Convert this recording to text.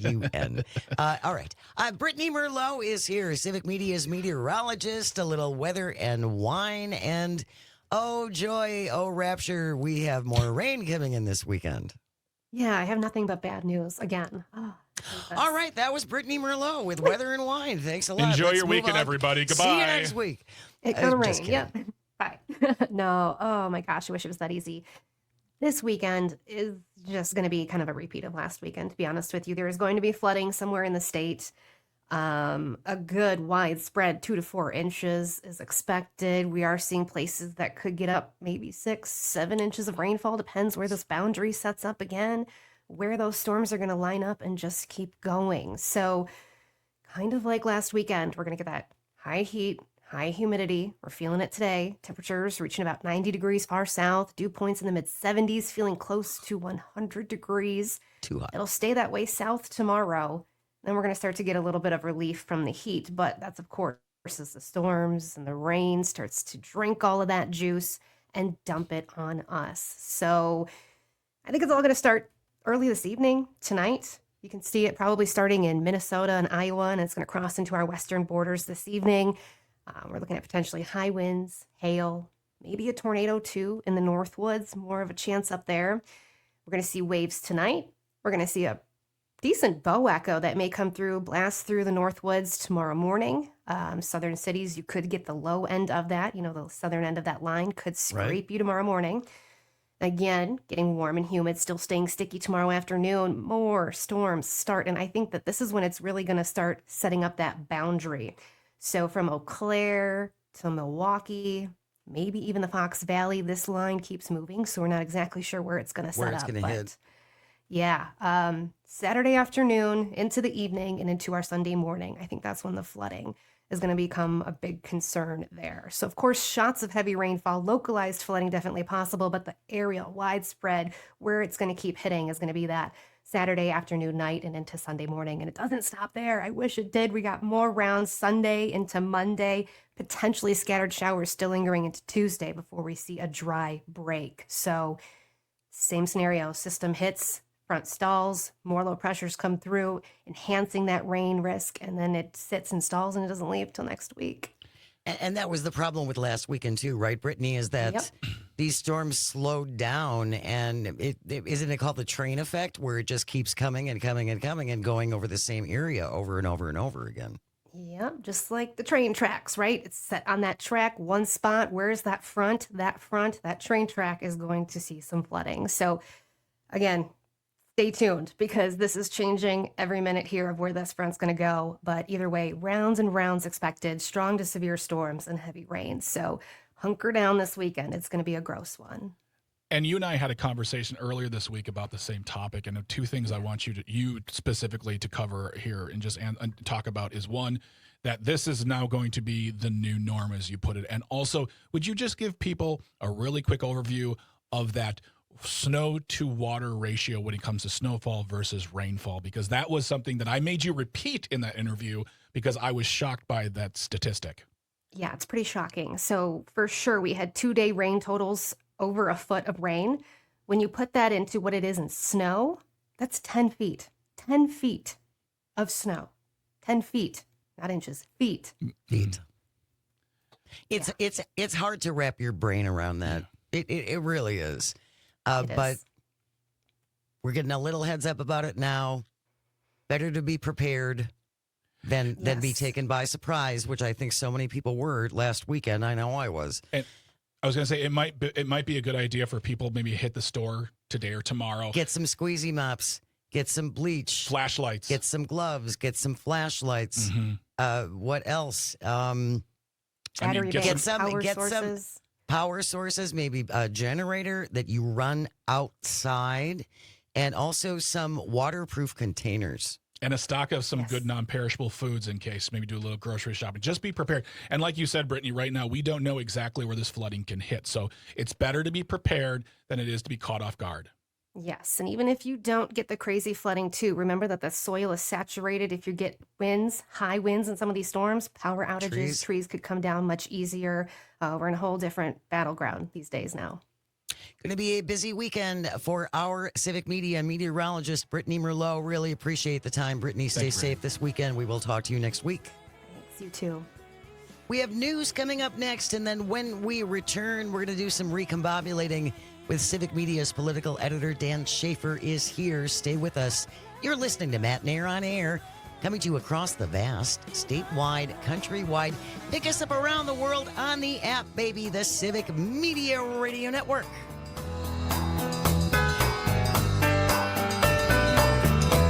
UN. All right. Brittany Merlot is here, Civic Media's meteorologist, a little weather and wine. And oh, joy, oh, rapture, we have more rain coming in this weekend. Yeah, I have nothing but bad news again. Oh, all right. That was Brittany Merlot with weather and wine. Thanks a lot. Enjoy Let's your move weekend, on. everybody. Goodbye. See you next week. It's gonna Just rain. kidding. Yep. Bye. No. Oh my gosh, I wish it was that easy. This weekend is just going to be kind of a repeat of last weekend, to be honest with you. There is going to be flooding somewhere in the state. A good widespread 2 to 4 inches is expected. We are seeing places that could get up maybe 6, 7 inches of rainfall. Depends where this boundary sets up again, where those storms are going to line up and just keep going. So kind of like last weekend, we're going to get that high heat, high humidity. We're feeling it today. Temperatures reaching about 90 degrees far south. Dew points in the mid 70s, feeling close to 100 degrees. Too hot. It'll stay that way south tomorrow. Then we're going to start to get a little bit of relief from the heat. But that's, of course, as the storms and the rain starts to drink all of that juice and dump it on us. So I think it's all going to start early this evening, tonight. You can see it probably starting in Minnesota and Iowa, and it's going to cross into our western borders this evening. We're looking at potentially high winds, hail, maybe a tornado too in the Northwoods, more of a chance up there. We're going to see waves tonight. We're going to see a decent bow echo that may come through, blast through the Northwoods tomorrow morning. Southern cities, you could get the low end of that. You know, the southern end of that line could scrape you tomorrow morning. Again, getting warm and humid, still staying sticky tomorrow afternoon. More storms start. And I think that this is when it's really going to start setting up that boundary. So from Eau Claire to Milwaukee, maybe even the Fox Valley, this line keeps moving. So we're not exactly sure where it's going to set up. Where it's going to hit. Yeah. Saturday afternoon into the evening and into our Sunday morning. I think that's when the flooding is going to become a big concern there. So, of course, shots of heavy rainfall, localized flooding definitely possible, but the aerial, widespread, where it's going to keep hitting is going to be that Saturday afternoon, night, and into Sunday morning. And it doesn't stop there. I wish it did. We got more rounds Sunday into Monday, potentially scattered showers still lingering into Tuesday before we see a dry break. So, same scenario, system hits, front stalls, more low pressures come through, enhancing that rain risk, and then it sits and stalls and it doesn't leave till next week. And that was the problem with last weekend too, right, Brittany, is that these storms slowed down, and isn't it called the train effect, where it just keeps coming and coming and coming and going over the same area over and over and over again. Yep, just like the train tracks, right? It's set on that track, one spot. Where's that front? That train track is going to see some flooding. So again, stay tuned, because this is changing every minute here of where this front's going to go. But either way, rounds and rounds expected, strong to severe storms and heavy rain. So hunker down this weekend. It's going to be a gross one. And you and I had a conversation earlier this week about the same topic. And two things I want you specifically to cover here and just talk about is, one, that this is now going to be the new norm, as you put it. And also, would you just give people a really quick overview of that snow to water ratio when it comes to snowfall versus rainfall? Because that was something that I made you repeat in that interview because I was shocked by that statistic. Yeah, it's pretty shocking. So for sure, we had 2-day rain totals over a foot of rain. When you put that into what it is in snow, that's 10 feet. 10 feet of snow. 10 feet, not inches, feet. Feet. It's hard to wrap your brain around that. It really is. But we're getting a little heads up about it now. Better to be prepared than be taken by surprise, which I think so many people were last weekend. I know I was. And I was going to say it might be a good idea for people maybe hit the store today or tomorrow. Get some squeezy mops. Get some bleach. Flashlights. Get some gloves. Get some flashlights. Mm-hmm. What else? Get some power sources, maybe a generator that you run outside, and also some waterproof containers. And a stock of some good non-perishable foods in case, maybe do a little grocery shopping. Just be prepared. And like you said, Brittany, right now, we don't know exactly where this flooding can hit. So it's better to be prepared than it is to be caught off guard. Yes, and even if you don't get the crazy flooding too, remember that the soil is saturated. If you get winds, high winds in some of these storms, power outages, trees could come down much easier. We're in a whole different battleground these days now. Going to be a busy weekend for our civic media meteorologist, Brittany Merlot. Really appreciate the time, Brittany. Stay Thank you, safe this weekend. We will talk to you next week. Thanks, you too. We have news coming up next, and then when we return, we're going to do some recombobulating with Civic Media's political editor, Dan Schaefer, is here. Stay with us. You're listening to Matt and Air on Air, coming to you across the vast, statewide, countrywide. Pick us up around the world on the app, baby, the Civic Media Radio Network.